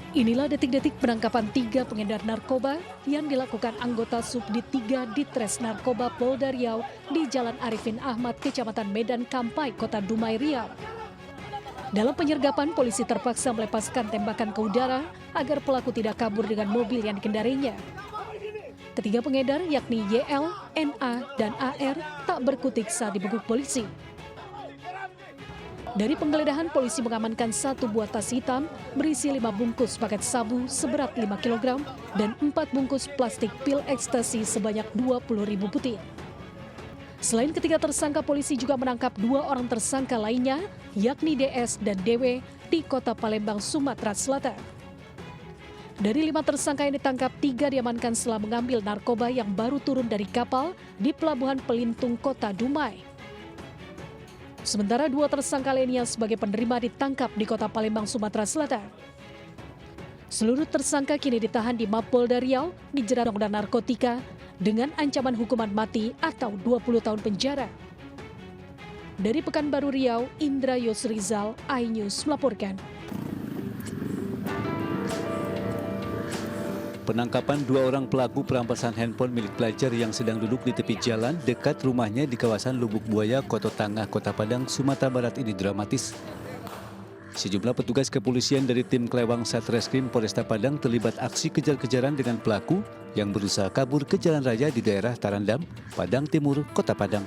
Inilah detik-detik penangkapan 3 pengedar narkoba yang dilakukan anggota Subdit 3 Ditres Narkoba Polda Riau di Jalan Arifin Ahmad, Kecamatan Medan Kampai, Kota Dumai, Riau. Dalam penyergapan, polisi terpaksa melepaskan tembakan ke udara agar pelaku tidak kabur dengan mobil yang dikendarinya. Ketiga pengedar yakni YL, NA, dan AR tak berkutik saat dibekuk polisi. Dari penggeledahan, polisi mengamankan 1 buah tas hitam berisi 5 bungkus paket sabu seberat 5 kg dan 4 bungkus plastik pil ekstasi sebanyak 20.000 butir. Selain ketiga tersangka, polisi juga menangkap 2 orang tersangka lainnya, yakni DS dan DW di Kota Palembang, Sumatera Selatan. Dari 5 tersangka yang ditangkap, 3 diamankan setelah mengambil narkoba yang baru turun dari kapal di Pelabuhan Pelintung, Kota Dumai. Sementara 2 tersangka lainnya sebagai penerima ditangkap di Kota Palembang, Sumatera Selatan. Seluruh tersangka kini ditahan di Mapolda Riau dijerat undang-undang narkotika dengan ancaman hukuman mati atau 20 tahun penjara. Dari Pekanbaru Riau, Indra Yosrizal, iNews melaporkan. Penangkapan 2 orang pelaku perampasan handphone milik pelajar yang sedang duduk di tepi jalan dekat rumahnya di kawasan Lubuk Buaya, Koto Tangah, Kota Padang, Sumatera Barat ini dramatis. Sejumlah petugas kepolisian dari tim Klewang Satreskrim Polresta Padang terlibat aksi kejar-kejaran dengan pelaku yang berusaha kabur ke jalan raya di daerah Tarandam, Padang Timur, Kota Padang.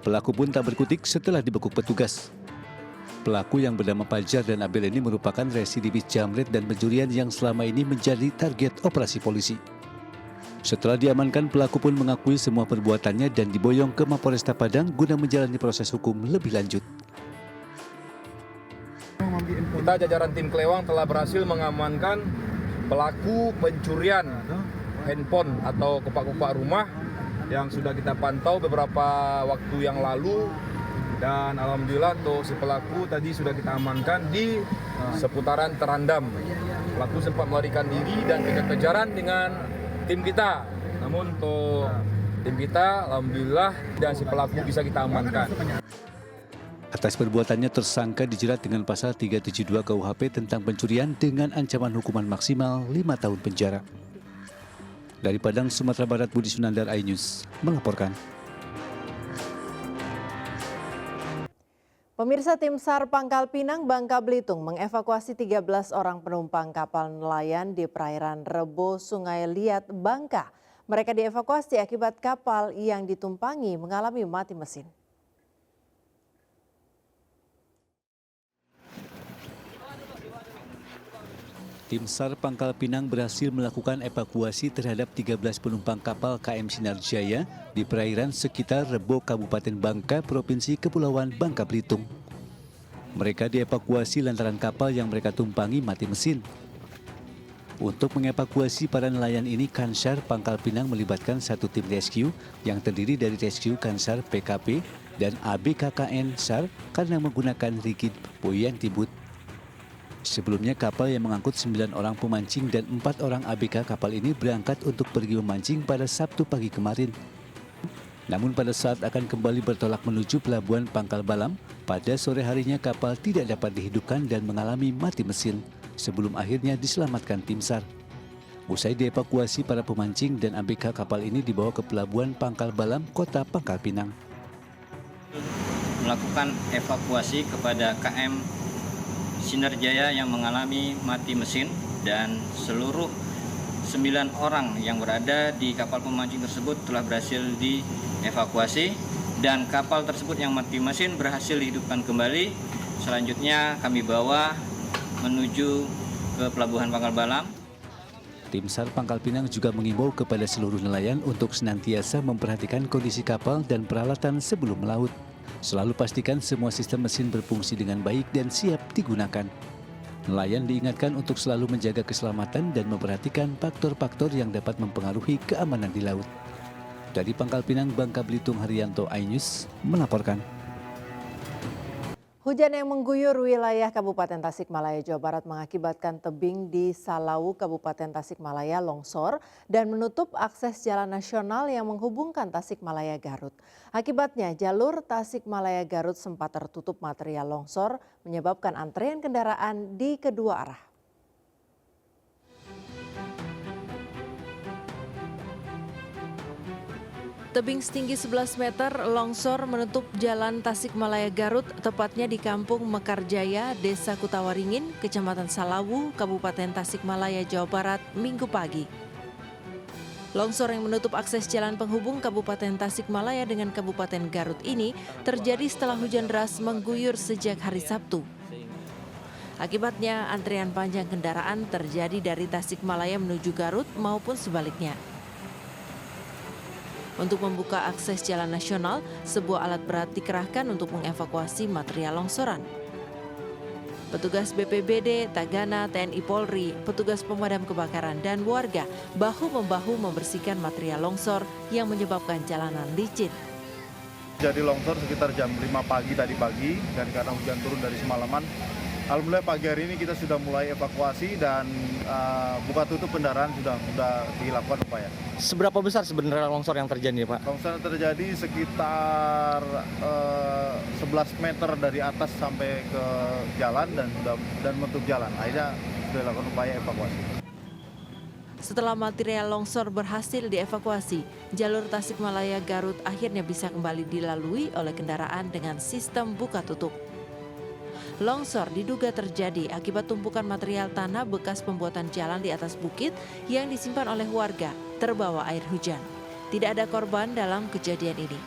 Pelaku pun tak berkutik setelah dibekuk petugas. Pelaku yang bernama Pajar dan Abel ini merupakan residivis jamret dan pencurian yang selama ini menjadi target operasi polisi. Setelah diamankan, pelaku pun mengakui semua perbuatannya dan diboyong ke Mapolresta Padang guna menjalani proses hukum lebih lanjut. Kita jajaran tim Klewang telah berhasil mengamankan pelaku pencurian handphone atau kopak-kopak rumah yang sudah kita pantau beberapa waktu yang lalu. Dan alhamdulillah untuk si pelaku tadi sudah kita amankan di seputaran Tarandam. Pelaku sempat melarikan diri dan kejar-kejaran dengan tim kita. Namun untuk tim kita alhamdulillah dan si pelaku bisa kita amankan. Atas perbuatannya tersangka dijerat dengan pasal 372 KUHP tentang pencurian dengan ancaman hukuman maksimal 5 tahun penjara. Dari Padang, Sumatera Barat, Budi Sunandar, iNews melaporkan. Pemirsa, tim SAR Pangkal Pinang, Bangka Belitung mengevakuasi 13 orang penumpang kapal nelayan di perairan Rebo, Sungai Liat, Bangka. Mereka dievakuasi akibat kapal yang ditumpangi mengalami mati mesin. Tim SAR Pangkal Pinang berhasil melakukan evakuasi terhadap 13 penumpang kapal KM Sinar Jaya di perairan sekitar Rebo, Kabupaten Bangka, Provinsi Kepulauan Bangka Belitung. Mereka dievakuasi lantaran kapal yang mereka tumpangi mati mesin. Untuk mengevakuasi para nelayan ini, Kansar Pangkal Pinang melibatkan 1 tim rescue yang terdiri dari rescue Kansar PKP dan ABKKN SAR karena menggunakan rigid buoyan tibut. Sebelumnya kapal yang mengangkut 9 orang pemancing dan 4 orang ABK kapal ini berangkat untuk pergi memancing pada Sabtu pagi kemarin. Namun pada saat akan kembali bertolak menuju pelabuhan Pangkal Balam, pada sore harinya kapal tidak dapat dihidupkan dan mengalami mati mesin sebelum akhirnya diselamatkan tim SAR. Usai dievakuasi, para pemancing dan ABK kapal ini dibawa ke pelabuhan Pangkal Balam, Kota Pangkal Pinang. Melakukan evakuasi kepada KM Sinar Jaya yang mengalami mati mesin dan seluruh 9 orang yang berada di kapal pemancing tersebut telah berhasil dievakuasi dan kapal tersebut yang mati mesin berhasil dihidupkan kembali. Selanjutnya kami bawa menuju ke Pelabuhan Pangkal Balam. Tim SAR Pangkal Pinang juga mengimbau kepada seluruh nelayan untuk senantiasa memperhatikan kondisi kapal dan peralatan sebelum melaut. Selalu pastikan semua sistem mesin berfungsi dengan baik dan siap digunakan. Nelayan diingatkan untuk selalu menjaga keselamatan dan memperhatikan faktor-faktor yang dapat mempengaruhi keamanan di laut. Dari Pangkal Pinang, Bangka Belitung, Haryanto, iNews melaporkan. Hujan yang mengguyur wilayah Kabupaten Tasikmalaya, Jawa Barat mengakibatkan tebing di Salau, Kabupaten Tasikmalaya longsor dan menutup akses jalan nasional yang menghubungkan Tasikmalaya Garut. Akibatnya jalur Tasikmalaya Garut sempat tertutup material longsor menyebabkan antrean kendaraan di kedua arah. Tebing setinggi 11 meter longsor menutup jalan Tasikmalaya Garut, tepatnya di Kampung Mekarjaya, Desa Kutawaringin, Kecamatan Salawu, Kabupaten Tasikmalaya, Jawa Barat, Minggu pagi. Longsor yang menutup akses jalan penghubung Kabupaten Tasikmalaya dengan Kabupaten Garut ini terjadi setelah hujan deras mengguyur sejak hari Sabtu. Akibatnya, antrian panjang kendaraan terjadi dari Tasikmalaya menuju Garut maupun sebaliknya. Untuk membuka akses jalan nasional, sebuah alat berat dikerahkan untuk mengevakuasi material longsoran. Petugas BPBD, Tagana, TNI Polri, petugas pemadam kebakaran, dan warga bahu-membahu membersihkan material longsor yang menyebabkan jalanan licin. Jadi longsor sekitar jam 5 pagi tadi pagi, dan karena hujan turun dari semalaman, alhamdulillah pagi hari ini kita sudah mulai evakuasi dan buka tutup kendaraan sudah dilakukan upaya. Seberapa besar sebenarnya longsor yang terjadi, Pak? Longsor terjadi sekitar 11 meter dari atas sampai ke jalan dan menutup jalan. Akhirnya sudah dilakukan upaya evakuasi. Setelah material longsor berhasil dievakuasi, jalur Tasikmalaya Garut akhirnya bisa kembali dilalui oleh kendaraan dengan sistem buka tutup. Longsor diduga terjadi akibat tumpukan material tanah bekas pembuatan jalan di atas bukit yang disimpan oleh warga terbawa air hujan. Tidak ada korban dalam kejadian ini.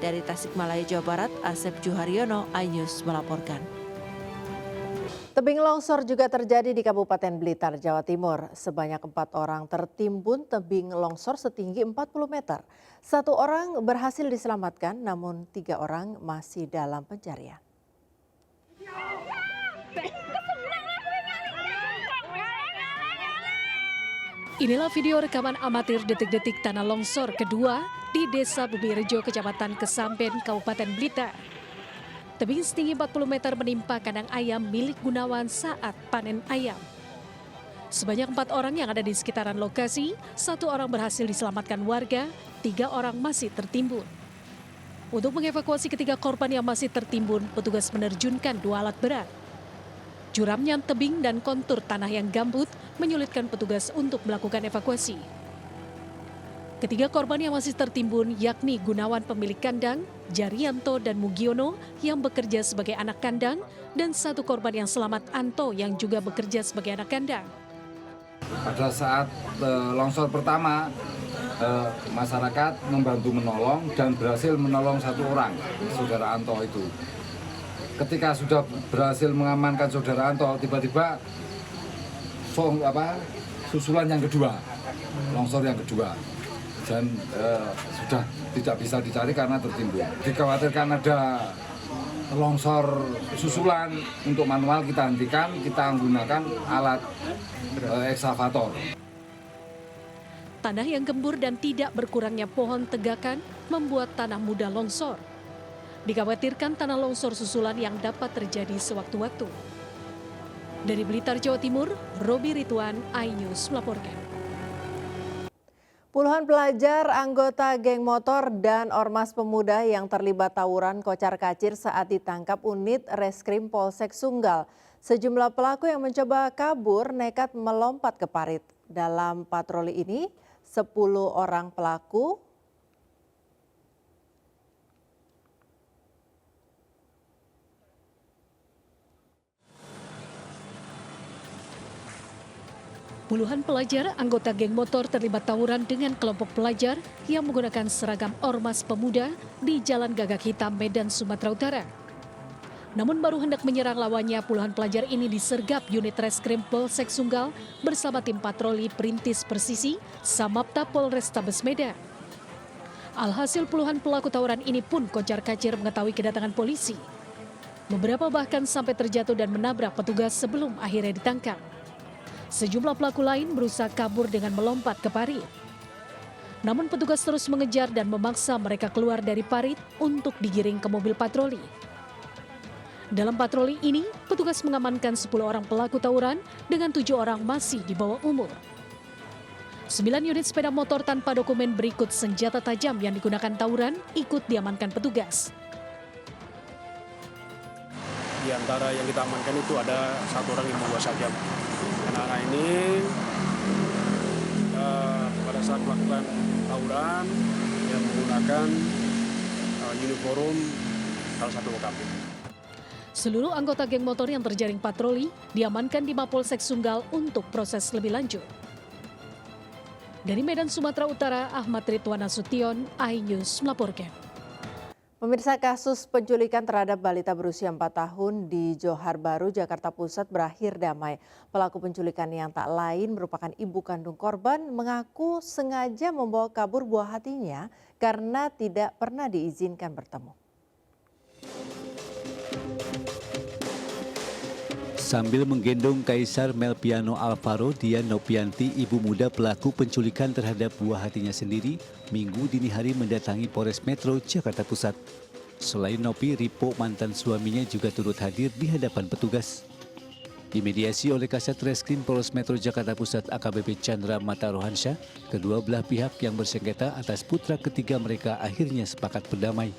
Dari Tasikmalaya, Jawa Barat, Asep Juharyono, iNews melaporkan. Tebing longsor juga terjadi di Kabupaten Blitar, Jawa Timur. Sebanyak 4 orang tertimbun tebing longsor setinggi 40 meter. 1 orang berhasil diselamatkan, namun 3 orang masih dalam pencarian. Inilah video rekaman amatir detik-detik tanah longsor kedua di Desa Bumirejo, Kecamatan Kesamben, Kabupaten Blitar. Tebing setinggi 40 meter menimpa kandang ayam milik Gunawan saat panen ayam. Sebanyak 4 orang yang ada di sekitaran lokasi, 1 orang berhasil diselamatkan warga, 3 orang masih tertimbun. Untuk mengevakuasi ketiga korban yang masih tertimbun, petugas menerjunkan 2 alat berat. Curamnya tebing dan kontur tanah yang gambut menyulitkan petugas untuk melakukan evakuasi. Ketiga korban yang masih tertimbun yakni Gunawan pemilik kandang, Jarianto dan Mugiono yang bekerja sebagai anak kandang, dan 1 korban yang selamat, Anto, yang juga bekerja sebagai anak kandang. Pada saat longsor pertama, masyarakat membantu menolong dan berhasil menolong 1 orang, saudara Anto itu. Ketika sudah berhasil mengamankan saudara Anto, tiba-tiba susulan yang kedua, longsor yang kedua, dan sudah tidak bisa dicari karena tertimbun. Dikhawatirkan ada longsor susulan, untuk manual kita hentikan, kita menggunakan alat ekskavator. Tanah yang gembur dan tidak berkurangnya pohon tegakan membuat tanah mudah longsor. Dikhawatirkan tanah longsor susulan yang dapat terjadi sewaktu-waktu. Dari Blitar, Jawa Timur, Robi Ridwan, iNews melaporkan. Puluhan pelajar, anggota geng motor, dan ormas pemuda yang terlibat tawuran kocar-kacir saat ditangkap unit Reskrim Polsek Sunggal. Sejumlah pelaku yang mencoba kabur nekat melompat ke parit. Dalam patroli ini, 10 orang pelaku Puluhan pelajar anggota geng motor terlibat tawuran dengan kelompok pelajar yang menggunakan seragam ormas pemuda di Jalan Gagak Hitam, Medan, Sumatera Utara. Namun baru hendak menyerang lawannya, puluhan pelajar ini disergap unit Reskrim Polsek Sunggal bersama tim patroli Perintis Persisi Samapta Polrestabes Medan. Alhasil puluhan pelaku tawuran ini pun kocar-kacir mengetahui kedatangan polisi. Beberapa bahkan sampai terjatuh dan menabrak petugas sebelum akhirnya ditangkap. Sejumlah pelaku lain berusaha kabur dengan melompat ke parit. Namun petugas terus mengejar dan memaksa mereka keluar dari parit untuk digiring ke mobil patroli. Dalam patroli ini, petugas mengamankan 10 orang pelaku tawuran dengan 7 orang masih di bawah umur. 9 unit sepeda motor tanpa dokumen berikut senjata tajam yang digunakan tawuran ikut diamankan petugas. Di antara yang kita amankan itu ada 1 orang yang membawa sajam. Anak-anak ini pada saat melakukan tawuran yang menggunakan uniform salah satu OKP. Seluruh anggota geng motor yang terjaring patroli diamankan di Mapolsek Sunggal untuk proses lebih lanjut. Dari Medan, Sumatera Utara, Ahmad Ridwan Nasution, iNews melaporkan. Pemirsa, kasus penculikan terhadap balita berusia 4 tahun di Johar Baru, Jakarta Pusat berakhir damai. Pelaku penculikan yang tak lain merupakan ibu kandung korban mengaku sengaja membawa kabur buah hatinya karena tidak pernah diizinkan bertemu. Sambil menggendong Kaisar Melpiano Alvaro, Dian Nopianti, ibu muda pelaku penculikan terhadap buah hatinya sendiri, Minggu dini hari mendatangi Polres Metro Jakarta Pusat. Selain Nopi, Ripo, mantan suaminya juga turut hadir di hadapan petugas. Dimediasi oleh Kasat Reskrim Polres Metro Jakarta Pusat AKBP Chandra Mata Rohansyah, kedua belah pihak yang bersengketa atas putra ketiga mereka akhirnya sepakat berdamai.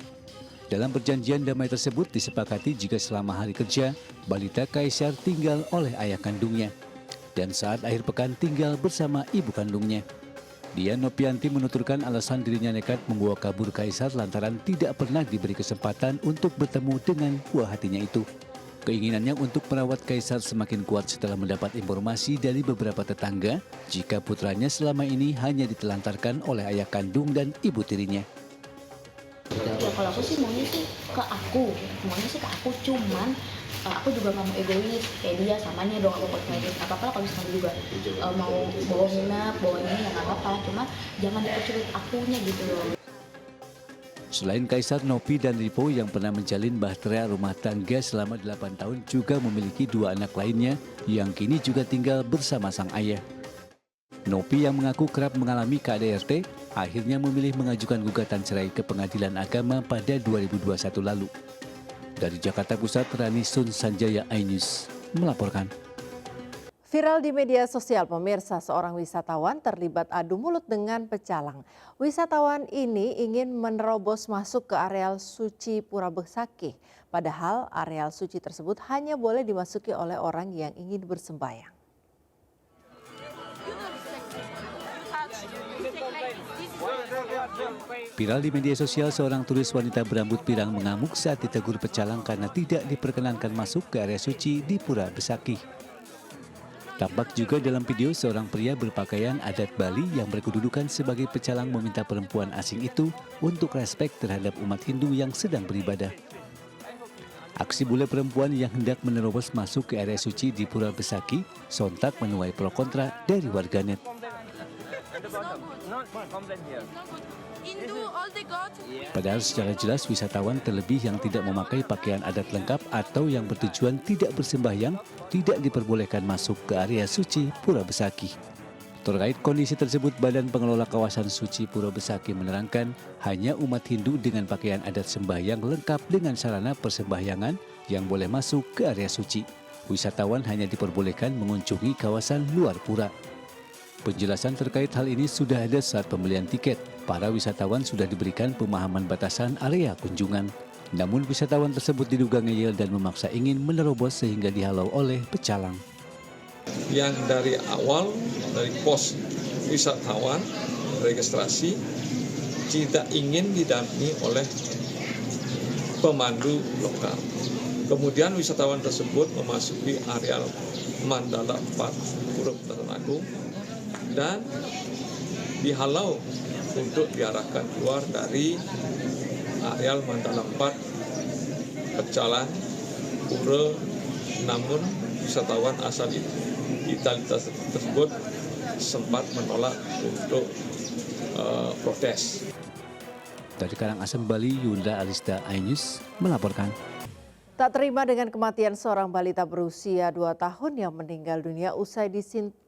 Dalam perjanjian damai tersebut disepakati jika selama hari kerja, balita Kaisar tinggal oleh ayah kandungnya. Dan saat akhir pekan tinggal bersama ibu kandungnya. Dian Nopianti menuturkan alasan dirinya nekat membawa kabur Kaisar lantaran tidak pernah diberi kesempatan untuk bertemu dengan buah hatinya itu. Keinginannya untuk merawat Kaisar semakin kuat setelah mendapat informasi dari beberapa tetangga jika putranya selama ini hanya ditelantarkan oleh ayah kandung dan ibu tirinya. Ya kalau aku sih maunya sih ke aku, cuman aku juga nggak mau egois kayak dia, samanya dong aku kosmetik apa-apa kalau misalnya juga mau bawa nginep, bawa ini ya nggak apa-apa, cuma jangan dipersulit akunya gitu loh. Selain Kaisar, Nopi dan Ripo yang pernah menjalin bahtera rumah tangga selama 8 tahun juga memiliki 2 anak lainnya yang kini juga tinggal bersama sang ayah. Nopi yang mengaku kerap mengalami KDRT, akhirnya memilih mengajukan gugatan cerai ke Pengadilan Agama pada 2021 lalu. Dari Jakarta Pusat, Rani Sun Sanjaya, iNews melaporkan. Viral di media sosial, pemirsa, seorang wisatawan terlibat adu mulut dengan pecalang. Wisatawan ini ingin menerobos masuk ke areal suci Pura Besakih. Padahal areal suci tersebut hanya boleh dimasuki oleh orang yang ingin bersembahyang. Viral di media sosial, seorang turis wanita berambut pirang mengamuk saat ditegur pecalang karena tidak diperkenankan masuk ke area suci di Pura Besakih. Tampak juga dalam video seorang pria berpakaian adat Bali yang berkedudukan sebagai pecalang meminta perempuan asing itu untuk respek terhadap umat Hindu yang sedang beribadah. Aksi bule perempuan yang hendak menerobos masuk ke area suci di Pura Besakih sontak menuai pro kontra dari warganet. Padahal secara jelas wisatawan terlebih yang tidak memakai pakaian adat lengkap atau yang bertujuan tidak bersembahyang tidak diperbolehkan masuk ke area suci Pura Besakih. Terkait kondisi tersebut, Badan Pengelola Kawasan Suci Pura Besakih menerangkan hanya umat Hindu dengan pakaian adat sembahyang lengkap dengan sarana persembahyangan yang boleh masuk ke area suci. Wisatawan hanya diperbolehkan mengunjungi kawasan luar pura. Penjelasan terkait hal ini sudah ada saat pembelian tiket. Para wisatawan sudah diberikan pemahaman batasan area kunjungan. Namun wisatawan tersebut diduga ngeyel dan memaksa ingin menerobos sehingga dihalau oleh pecalang. Yang dari awal, dari pos wisatawan registrasi, tidak ingin didampingi oleh pemandu lokal. Kemudian wisatawan tersebut memasuki areal Mandala 4 Pura Besakih Agung dan dihalau untuk diarahkan keluar dari areal Mandala 4 Pecalang Pura, namun wisatawan asal Italia tersebut sempat menolak untuk protes. Dari Karangasem, Bali, Yunda Alista, iNews melaporkan. Tak terima dengan kematian seorang balita berusia 2 tahun yang meninggal dunia usai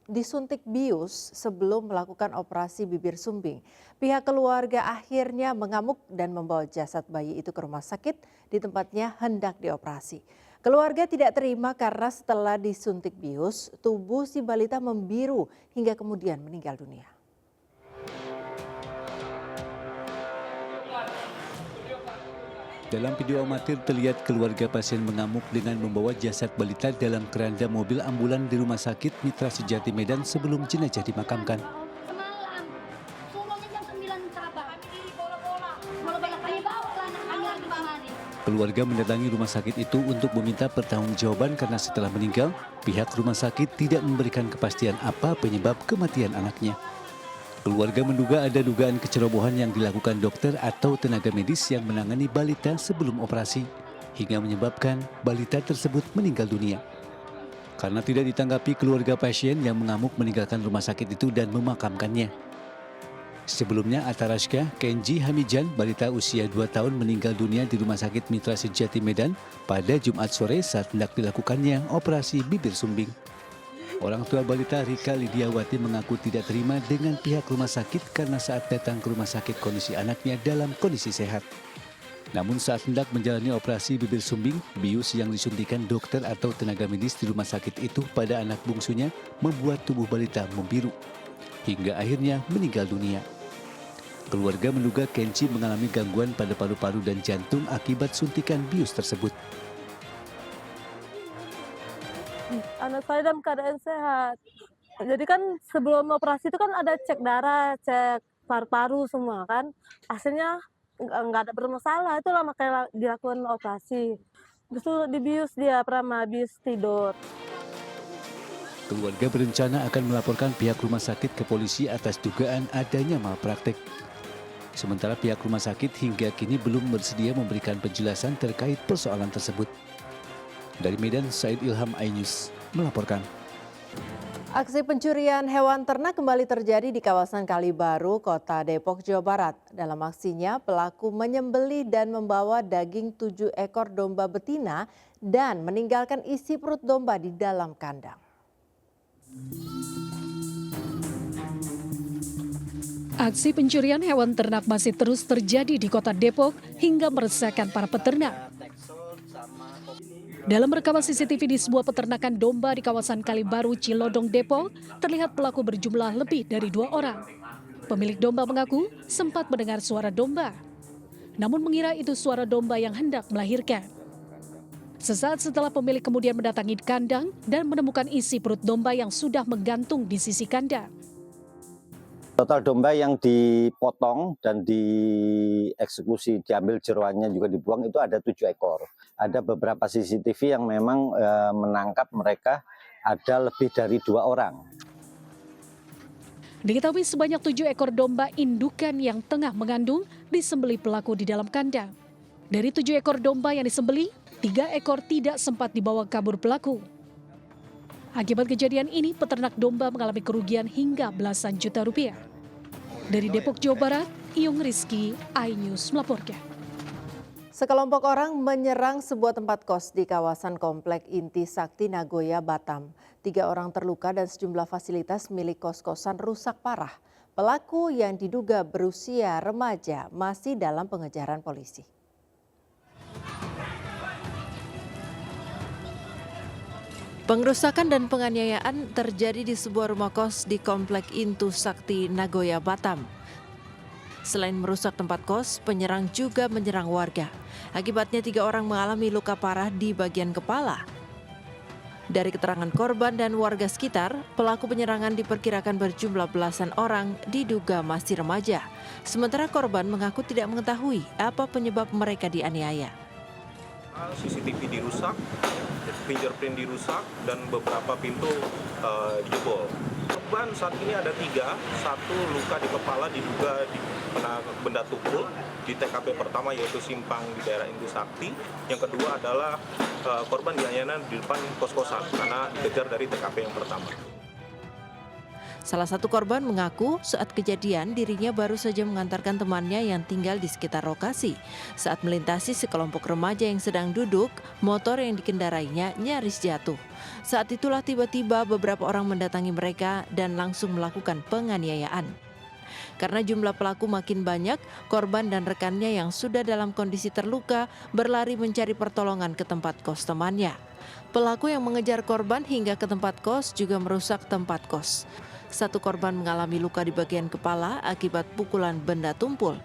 disuntik bius sebelum melakukan operasi bibir sumbing. Pihak keluarga akhirnya mengamuk dan membawa jasad bayi itu ke rumah sakit di tempatnya hendak dioperasi. Keluarga tidak terima karena setelah disuntik bius, tubuh si balita membiru hingga kemudian meninggal dunia. Dalam video amatir terlihat keluarga pasien mengamuk dengan membawa jasad balita dalam keranda mobil ambulan di Rumah Sakit Mitra Sejati Medan sebelum jenazah dimakamkan. Keluarga mendatangi rumah sakit itu untuk meminta pertanggungjawaban karena setelah meninggal, pihak rumah sakit tidak memberikan kepastian apa penyebab kematian anaknya. Keluarga menduga ada dugaan kecerobohan yang dilakukan dokter atau tenaga medis yang menangani balita sebelum operasi, hingga menyebabkan balita tersebut meninggal dunia. Karena tidak ditanggapi keluarga pasien yang mengamuk meninggalkan rumah sakit itu dan memakamkannya. Sebelumnya, Ataraska Kenji Hamijan, balita usia 2 tahun meninggal dunia di Rumah Sakit Mitra Sejati Medan pada Jumat sore saat hendak dilakukannya operasi bibir sumbing. Orang tua balita Rika Lidiawati mengaku tidak terima dengan pihak rumah sakit karena saat datang ke rumah sakit kondisi anaknya dalam kondisi sehat. Namun saat hendak menjalani operasi bibir sumbing, bius yang disuntikan dokter atau tenaga medis di rumah sakit itu pada anak bungsunya membuat tubuh balita membiru, hingga akhirnya meninggal dunia. Keluarga menduga Kenji mengalami gangguan pada paru-paru dan jantung akibat suntikan bius tersebut. Anak saya dalam keadaan sehat. Jadi kan sebelum operasi itu kan ada cek darah, cek paru-paru semua kan. Hasilnya nggak ada bermasalah, itulah makanya dilakukan operasi. Terus itu dibius dia, pernah bius tidur. Keluarga berencana akan melaporkan pihak rumah sakit ke polisi atas dugaan adanya malpraktek. Sementara pihak rumah sakit hingga kini belum bersedia memberikan penjelasan terkait persoalan tersebut. Dari Medan, Said Ilham, iNews melaporkan. Aksi pencurian hewan ternak kembali terjadi di kawasan Kalibaru, Kota Depok, Jawa Barat. Dalam aksinya, pelaku menyembelih dan membawa daging 7 ekor domba betina dan meninggalkan isi perut domba di dalam kandang. Aksi pencurian hewan ternak masih terus terjadi di Kota Depok hingga meresahkan para peternak. Dalam rekaman CCTV di sebuah peternakan domba di kawasan Kalibaru, Cilodong, Depok, terlihat pelaku berjumlah lebih dari 2 orang. Pemilik domba mengaku sempat mendengar suara domba, namun mengira itu suara domba yang hendak melahirkan. Sesaat setelah pemilik kemudian mendatangi kandang dan menemukan isi perut domba yang sudah menggantung di sisi kandang. Total domba yang dipotong dan dieksekusi, diambil jeroannya juga dibuang itu ada 7 ekor. Ada beberapa CCTV yang memang menangkap mereka ada lebih dari 2 orang. Diketahui sebanyak 7 ekor domba indukan yang tengah mengandung disembelih pelaku di dalam kandang. Dari 7 ekor domba yang disembelih, 3 ekor tidak sempat dibawa kabur pelaku. Akibat kejadian ini, peternak domba mengalami kerugian hingga belasan juta rupiah. Dari Depok, Jawa Barat, Iyung Rizky, iNews melaporkan. Sekelompok orang menyerang sebuah tempat kos di kawasan Komplek Inti Sakti Nagoya, Batam. 3 orang terluka dan sejumlah fasilitas milik kos-kosan rusak parah. Pelaku yang diduga berusia remaja masih dalam pengejaran polisi. Pengerusakan dan penganiayaan terjadi di sebuah rumah kos di Komplek Intu Sakti Nagoya, Batam. Selain merusak tempat kos, penyerang juga menyerang warga. Akibatnya 3 orang mengalami luka parah di bagian kepala. Dari keterangan korban dan warga sekitar, pelaku penyerangan diperkirakan berjumlah belasan orang, diduga masih remaja. Sementara korban mengaku tidak mengetahui apa penyebab mereka dianiaya. CCTV dirusak, fingerprint dirusak, dan beberapa pintu jebol. Korban saat ini ada 3, 1 luka di kepala diduga kena benda tumpul di TKP pertama yaitu Simpang di daerah Inti Sakti. Yang kedua adalah korban dianiaya di depan kos-kosan karena dikejar dari TKP yang pertama. Salah satu korban mengaku saat kejadian dirinya baru saja mengantarkan temannya yang tinggal di sekitar lokasi. Saat melintasi sekelompok remaja yang sedang duduk, motor yang dikendarainya nyaris jatuh. Saat itulah tiba-tiba beberapa orang mendatangi mereka dan langsung melakukan penganiayaan. Karena jumlah pelaku makin banyak, korban dan rekannya yang sudah dalam kondisi terluka berlari mencari pertolongan ke tempat kos temannya. Pelaku yang mengejar korban hingga ke tempat kos juga merusak tempat kos. 1 korban mengalami luka di bagian kepala akibat pukulan benda tumpul.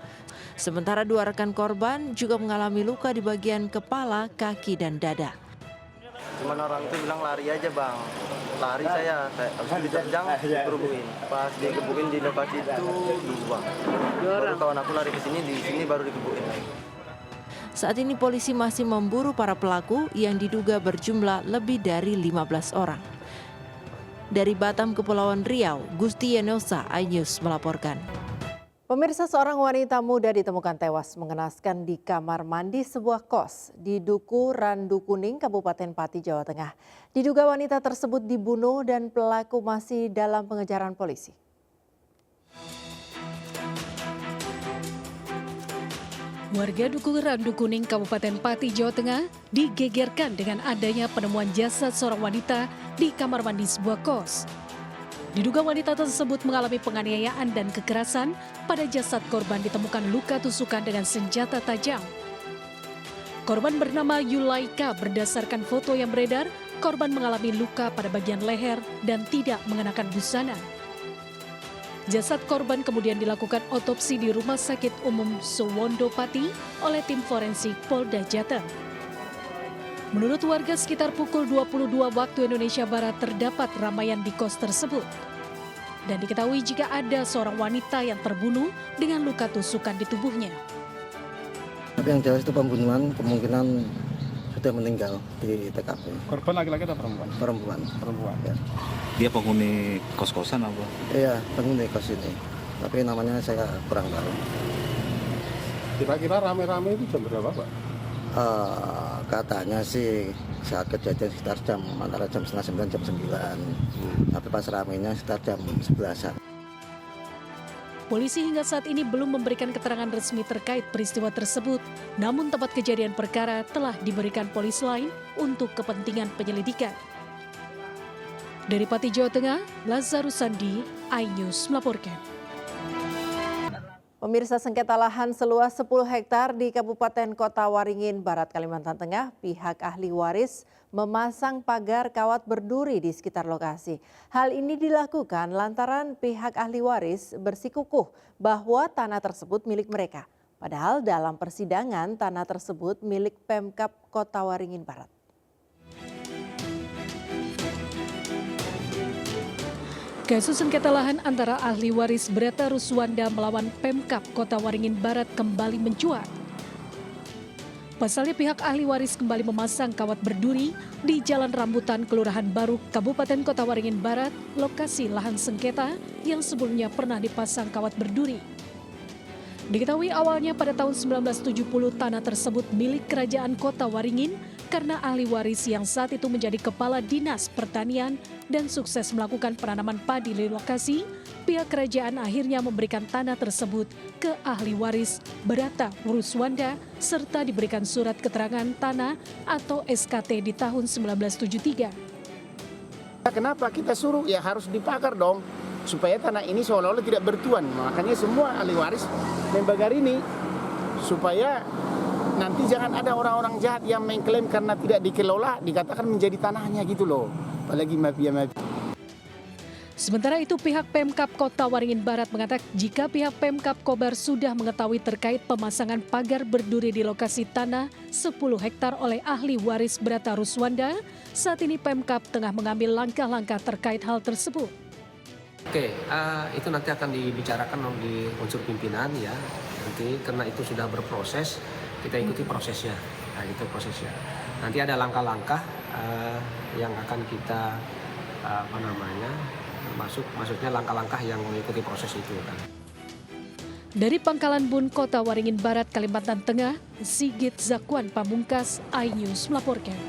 Sementara 2 rekan korban juga mengalami luka di bagian kepala, kaki, dan dada. Cuman orang itu bilang lari aja bang, lari saya habis diterjang dikerubukin. Pas dikebukin di lokasi itu 2. Baru kawan aku lari ke sini, di sini baru dikebukin lagi. Saat ini polisi masih memburu para pelaku yang diduga berjumlah lebih dari 15 orang. Dari Batam, Kepulauan Riau, Gusti Yenosa, iNews melaporkan. Pemirsa, seorang wanita muda ditemukan tewas mengenaskan di kamar mandi sebuah kos di Duku Randu Kuning, Kabupaten Pati, Jawa Tengah. Diduga wanita tersebut dibunuh dan pelaku masih dalam pengejaran polisi. Warga Duku Randu Kuning, Kabupaten Pati, Jawa Tengah digegerkan dengan adanya penemuan jasad seorang wanita di kamar mandi sebuah kos. Diduga wanita tersebut mengalami penganiayaan dan kekerasan. Pada jasad korban ditemukan luka tusukan dengan senjata tajam. Korban bernama Yulaika. Berdasarkan foto yang beredar, korban mengalami luka pada bagian leher dan tidak mengenakan busana. Jasad korban kemudian dilakukan otopsi di Rumah Sakit Umum Suwondo Pati oleh tim forensik Polda Jateng. Menurut warga, sekitar pukul 22 waktu Indonesia Barat terdapat ramaian di kos tersebut. Dan diketahui jika ada seorang wanita yang terbunuh dengan luka tusukan di tubuhnya. Tapi yang jelas itu pembunuhan, kemungkinan sudah meninggal di TKP. Korban laki-laki atau perempuan? Perempuan. Ya. Dia penghuni kos-kosan apa? Iya, penghuni kos ini. Tapi namanya saya kurang tahu. Kira-kira rame-rame itu jam berapa, Pak? Katanya sih saat kejadian sekitar antara jam 8:30 jam 9. Tapi pas ramenya sekitar jam 11-an. Polisi hingga saat ini belum memberikan keterangan resmi terkait peristiwa tersebut. Namun tempat kejadian perkara telah diberikan polisi lain untuk kepentingan penyelidikan. Dari Pati, Jawa Tengah, Lazarus Sandi, iNews melaporkan. Pemirsa, sengketa lahan seluas 10 hektar di Kabupaten Kota Waringin Barat, Kalimantan Tengah, pihak ahli waris memasang pagar kawat berduri di sekitar lokasi. Hal ini dilakukan lantaran pihak ahli waris bersikukuh bahwa tanah tersebut milik mereka. Padahal dalam persidangan tanah tersebut milik Pemkab Kota Waringin Barat. Kasus sengketa lahan antara ahli waris Breta Ruswanda melawan Pemkab Kota Waringin Barat kembali mencuat. Pasalnya pihak ahli waris kembali memasang kawat berduri di Jalan Rambutan, Kelurahan Baru, Kabupaten Kota Waringin Barat, lokasi lahan sengketa yang sebelumnya pernah dipasang kawat berduri. Diketahui awalnya pada tahun 1970 tanah tersebut milik Kerajaan Kota Waringin karena ahli waris yang saat itu menjadi Kepala Dinas Pertanian dan sukses melakukan penanaman padi di lokasi, pihak kerajaan akhirnya memberikan tanah tersebut ke ahli waris Breta Ruswanda serta diberikan surat keterangan tanah atau SKT di tahun 1973. Kenapa kita suruh? Ya harus dipagar dong, supaya tanah ini seolah-olah tidak bertuan. Makanya semua ahli waris membagar ini supaya nanti jangan ada orang-orang jahat yang mengklaim karena tidak dikelola dikatakan menjadi tanahnya gitu loh. Apalagi mafia-mafia. Sementara itu pihak Pemkab Kota Waringin Barat mengatakan jika pihak Pemkab Kobar sudah mengetahui terkait pemasangan pagar berduri di lokasi tanah 10 hektar oleh ahli waris Breta Ruswanda, saat ini Pemkab tengah mengambil langkah-langkah terkait hal tersebut. Oke, itu nanti akan dibicarakan di unsur pimpinan ya. Nanti karena itu sudah berproses, kita ikuti prosesnya. Nah, itu prosesnya. Nanti ada langkah-langkah yang akan kita maksudnya langkah-langkah yang mengikuti proses itu kan. Dari Pangkalan Bun, Kota Waringin Barat, Kalimantan Tengah, Sigit Zakwan Pamungkas, iNews melaporkan.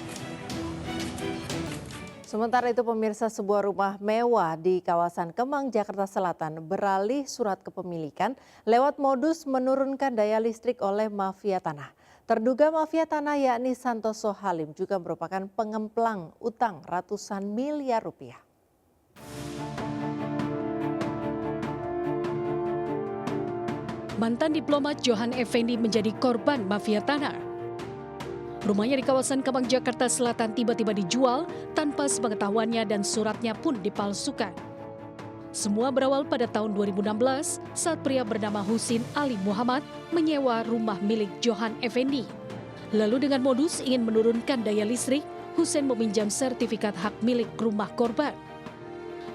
Sementara itu pemirsa, sebuah rumah mewah di kawasan Kemang, Jakarta Selatan beralih surat kepemilikan lewat modus menurunkan daya listrik oleh mafia tanah. Terduga mafia tanah yakni Santoso Halim juga merupakan pengemplang utang ratusan miliar rupiah. Mantan diplomat Johan Effendi menjadi korban mafia tanah. Rumahnya di kawasan Kemang, Jakarta Selatan tiba-tiba dijual tanpa sepengetahuannya dan suratnya pun dipalsukan. Semua berawal pada tahun 2016 saat pria bernama Husin Ali Muhammad menyewa rumah milik Johan Effendi. Lalu dengan modus ingin menurunkan daya listrik, Husin meminjam sertifikat hak milik rumah korban.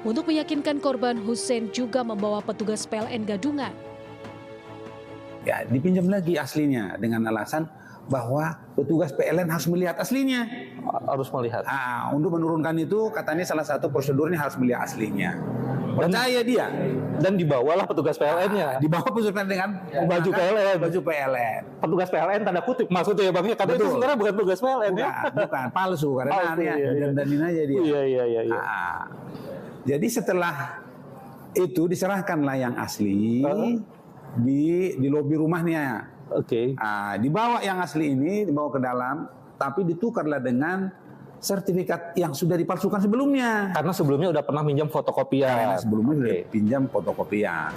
Untuk meyakinkan korban, Husin juga membawa petugas PLN gadungan. Ya, dipinjam lagi aslinya dengan alasan bahwa petugas PLN harus melihat aslinya. Harus melihat. Untuk menurunkan itu katanya salah satu prosedurnya harus melihat aslinya. Percaya dia. Dan dibawalah petugas PLN-nya. Dibawa petugas PLN dengan baju PLN. Baju PLN. Petugas PLN tanda kutip maksudnya ya Bang, karena itu sebenarnya bukan petugas PLN ya. Bukan, palsu karena dandanin aja dia. Iya. Jadi setelah itu diserahkanlah yang asli di lobi rumahnya. Dibawa yang asli ini, dibawa ke dalam, tapi ditukarlah dengan sertifikat yang sudah dipalsukan sebelumnya. Karena sebelumnya udah pernah minjam fotokopian. Karena sebelumnya sudah pinjam fotokopian.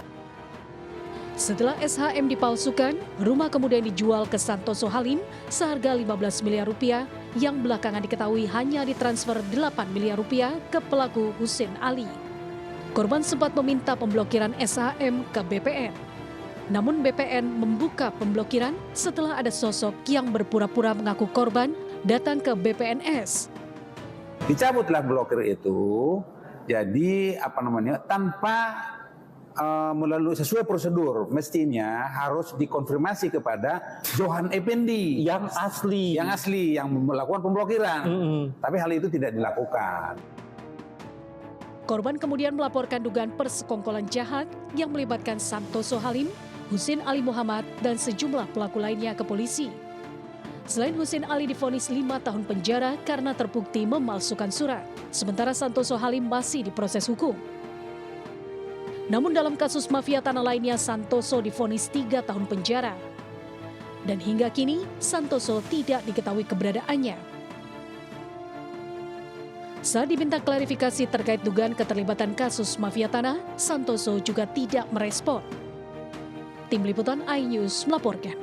Setelah SHM dipalsukan, rumah kemudian dijual ke Santoso Halim seharga 15 miliar rupiah yang belakangan diketahui hanya ditransfer 8 miliar rupiah ke pelaku Husin Ali. Korban sempat meminta pemblokiran SHM ke BPN. Namun BPN membuka pemblokiran setelah ada sosok yang berpura-pura mengaku korban datang ke BPNS. Dicabutlah blokir itu, jadi tanpa melalui sesuai prosedur, mestinya harus dikonfirmasi kepada Johan Effendi yang asli yang melakukan pemblokiran. Tapi hal itu tidak dilakukan. Korban kemudian melaporkan dugaan persekongkolan jahat yang melibatkan Santoso Halim, Husin Ali Muhammad, dan sejumlah pelaku lainnya ke polisi. Selain Husin Ali divonis 5 tahun penjara karena terbukti memalsukan surat, sementara Santoso Halim masih diproses hukum. Namun dalam kasus mafia tanah lainnya, Santoso divonis 3 tahun penjara. Dan hingga kini, Santoso tidak diketahui keberadaannya. Saat diminta klarifikasi terkait dugaan keterlibatan kasus mafia tanah, Santoso juga tidak merespon. Tim Liputan iNews melaporkan.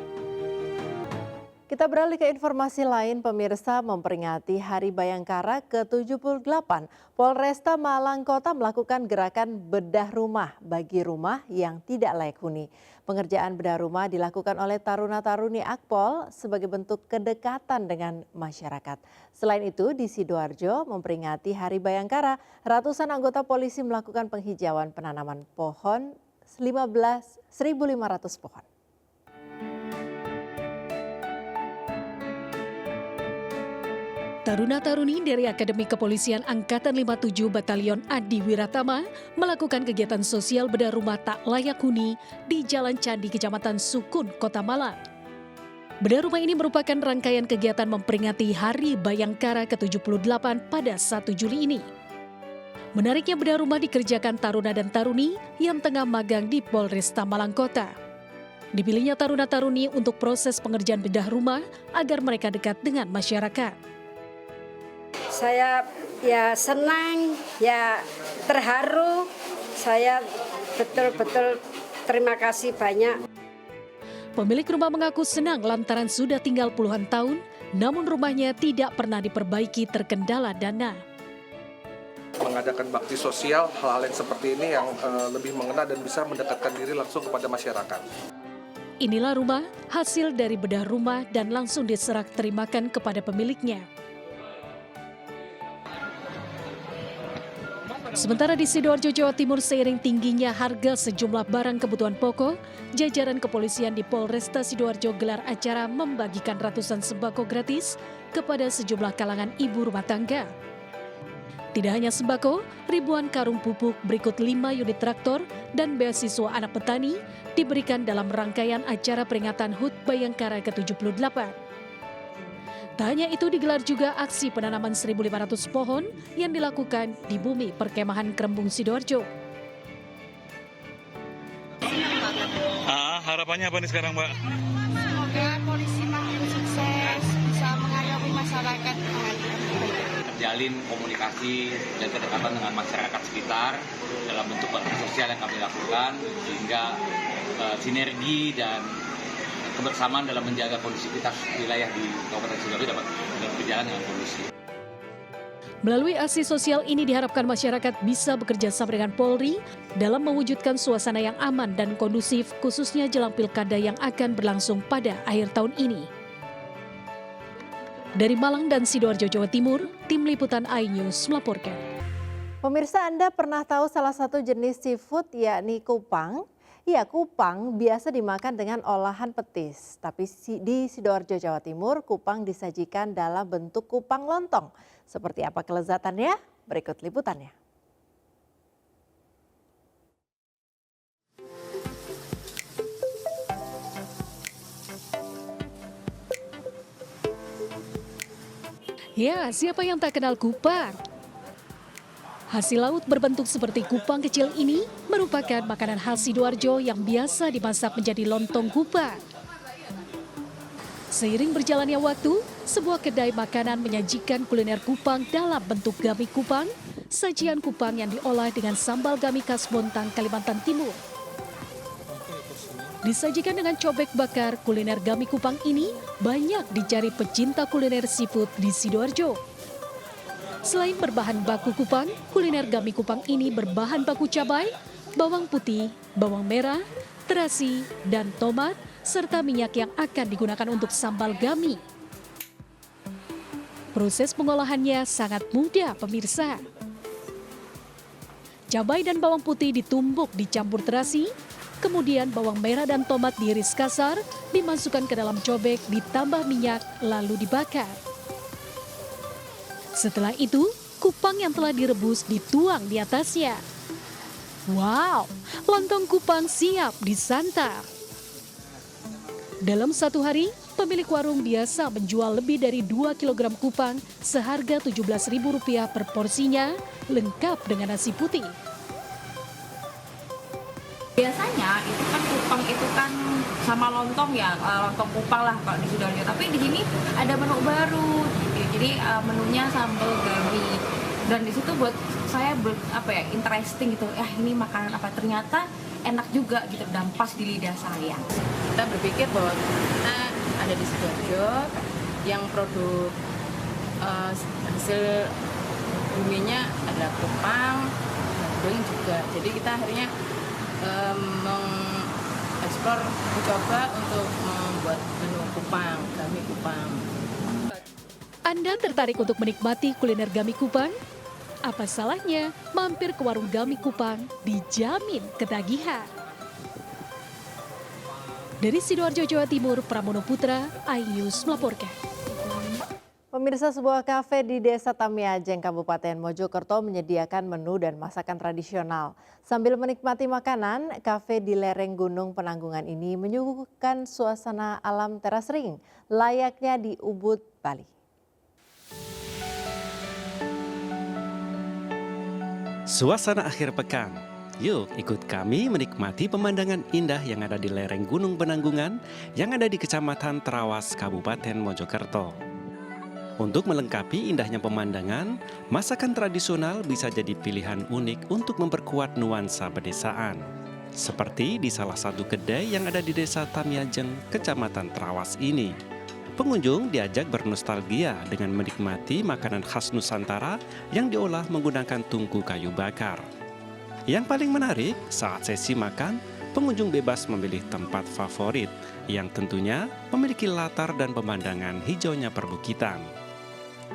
Kita beralih ke informasi lain, pemirsa. Memperingati Hari Bayangkara ke-78, Polresta Malang Kota melakukan gerakan bedah rumah bagi rumah yang tidak layak huni. Pengerjaan bedah rumah dilakukan oleh taruna-taruni Akpol sebagai bentuk kedekatan dengan masyarakat. Selain itu, di Sidoarjo memperingati Hari Bayangkara, ratusan anggota polisi melakukan penghijauan penanaman pohon 1.500 pohon. Taruna-taruni dari Akademi Kepolisian Angkatan 57 Batalion Adi Wiratama melakukan kegiatan sosial bedah rumah tak layak huni di Jalan Candi, Kecamatan Sukun, Kota Malang. Bedah rumah ini merupakan rangkaian kegiatan memperingati Hari Bayangkara ke-78 pada 1 Juli ini. Menariknya, bedah rumah dikerjakan taruna dan taruni yang tengah magang di Polresta Malang Kota. Dipilihnya taruna-taruni untuk proses pengerjaan bedah rumah agar mereka dekat dengan masyarakat. Saya senang, terharu, saya betul-betul terima kasih banyak. Pemilik rumah mengaku senang lantaran sudah tinggal puluhan tahun, namun rumahnya tidak pernah diperbaiki terkendala dana. Mengadakan bakti sosial, hal-hal yang seperti ini yang lebih mengena dan bisa mendekatkan diri langsung kepada masyarakat. Inilah rumah hasil dari bedah rumah dan langsung diserah terimakan kepada pemiliknya. Sementara di Sidoarjo, Jawa Timur, seiring tingginya harga sejumlah barang kebutuhan pokok, jajaran kepolisian di Polresta Sidoarjo gelar acara membagikan ratusan sembako gratis kepada sejumlah kalangan ibu rumah tangga. Tidak hanya sembako, ribuan karung pupuk berikut 5 unit traktor dan beasiswa anak petani diberikan dalam rangkaian acara peringatan HUT Bayangkara ke-78. Tak hanya itu, digelar juga aksi penanaman 1.500 pohon yang dilakukan di bumi perkemahan Krembung Sidoarjo. Harapannya apa nih sekarang, Mbak? Semoga polisi makin sukses, bisa mengayomi masyarakat. Terjalin komunikasi dan kedekatan dengan masyarakat sekitar dalam bentuk bakti sosial yang kami lakukan, sehingga sinergi dan kebersamaan dalam menjaga kondisivitas wilayah di Kabupaten Sidoarjo dapat berjalan dengan kondusif. Melalui aksi sosial ini diharapkan masyarakat bisa bekerja sama dengan Polri dalam mewujudkan suasana yang aman dan kondusif, khususnya jelang pilkada yang akan berlangsung pada akhir tahun ini. Dari Malang dan Sidoarjo, Jawa Timur, Tim Liputan iNews melaporkan. Pemirsa, Anda pernah tahu salah satu jenis seafood yakni kupang Ya, kupang biasa dimakan dengan olahan petis, tapi di Sidoarjo, Jawa Timur, kupang disajikan dalam bentuk kupang lontong. Seperti apa kelezatannya? Berikut liputannya. Ya, siapa yang tak kenal kupang? Hasil laut berbentuk seperti kupang kecil ini merupakan makanan khas Sidoarjo yang biasa dimasak menjadi lontong kupang. Seiring berjalannya waktu, sebuah kedai makanan menyajikan kuliner kupang dalam bentuk gami kupang, sajian kupang yang diolah dengan sambal gami khas Bontang, Kalimantan Timur. Disajikan dengan cobek bakar, kuliner gami kupang ini banyak dicari pecinta kuliner seafood di Sidoarjo. Selain berbahan baku kupang, kuliner gami kupang ini berbahan baku cabai, bawang putih, bawang merah, terasi, dan tomat, serta minyak yang akan digunakan untuk sambal gami. Proses pengolahannya sangat mudah, pemirsa. Cabai dan bawang putih ditumbuk dicampur terasi, kemudian bawang merah dan tomat diiris kasar, dimasukkan ke dalam cobek, ditambah minyak, lalu dibakar. Setelah itu, kupang yang telah direbus dituang di atasnya. Wow, lontong kupang siap disantap. Dalam satu hari, pemilik warung biasa menjual lebih dari 2 kg kupang seharga Rp17.000 per porsinya, lengkap dengan nasi putih. Biasanya itu kan kupang itu kan sama lontong ya, lontong kupang lah kalau di Sidoarjo. Tapi di sini ada menu baru, jadi menunya sambal gami. Dan di situ buat saya interesting gitu. Ini makanan apa? Ternyata enak juga gitu dan pas di lidah saya. Kita berpikir bahwa kita ada di Sidoarjo yang produk hasil buminya adalah kupang, daging juga. Jadi kita akhirnya mencoba untuk membuat menu kupang, gami kupang. Anda tertarik untuk menikmati kuliner gami kupang? Apa salahnya mampir ke warung gami kupang, dijamin ketagihan. Dari Sidoarjo, Jawa Timur, Pramono Putra, iNews melaporkan. Pemirsa, sebuah kafe di Desa Tamiajeng, Kabupaten Mojokerto menyediakan menu dan masakan tradisional. Sambil menikmati makanan, kafe di lereng Gunung Penanggungan ini menyuguhkan suasana alam teras ring, layaknya di Ubud, Bali. Suasana akhir pekan. Yuk ikut kami menikmati pemandangan indah yang ada di lereng Gunung Penanggungan yang ada di Kecamatan Trawas, Kabupaten Mojokerto. Untuk melengkapi indahnya pemandangan, masakan tradisional bisa jadi pilihan unik untuk memperkuat nuansa pedesaan. Seperti di salah satu kedai yang ada di Desa Tamiajeng, Kecamatan Trawas ini. Pengunjung diajak bernostalgia dengan menikmati makanan khas Nusantara yang diolah menggunakan tungku kayu bakar. Yang paling menarik, saat sesi makan, pengunjung bebas memilih tempat favorit yang tentunya memiliki latar dan pemandangan hijaunya perbukitan.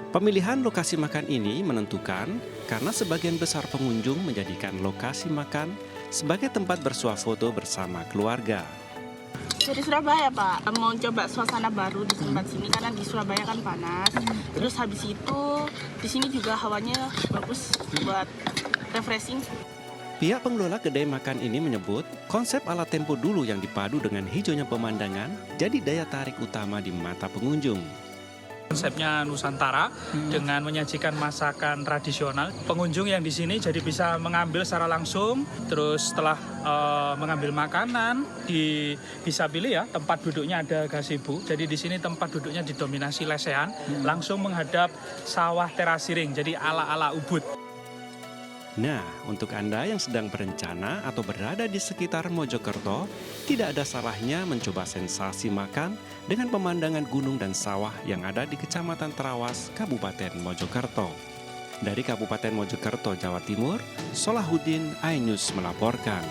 Pemilihan lokasi makan ini menentukan karena sebagian besar pengunjung menjadikan lokasi makan sebagai tempat bersuah foto bersama keluarga. Dari Surabaya, Pak. Mau coba suasana baru di tempat sini karena di Surabaya kan panas. Terus habis itu di sini juga hawanya bagus buat refreshing. Pihak pengelola kedai makan ini menyebut konsep ala tempo dulu yang dipadu dengan hijaunya pemandangan jadi daya tarik utama di mata pengunjung. Konsepnya Nusantara dengan menyajikan masakan tradisional. Pengunjung yang di sini jadi bisa mengambil secara langsung, terus setelah mengambil makanan bisa pilih ya tempat duduknya ada gazebo. Jadi di sini tempat duduknya didominasi lesehan, langsung menghadap sawah terasiring. Jadi ala-ala Ubud. Nah, untuk Anda yang sedang berencana atau berada di sekitar Mojokerto, tidak ada salahnya mencoba sensasi makan dengan pemandangan gunung dan sawah yang ada di Kecamatan Trawas, Kabupaten Mojokerto. Dari Kabupaten Mojokerto, Jawa Timur, Solahuddin, iNews melaporkan.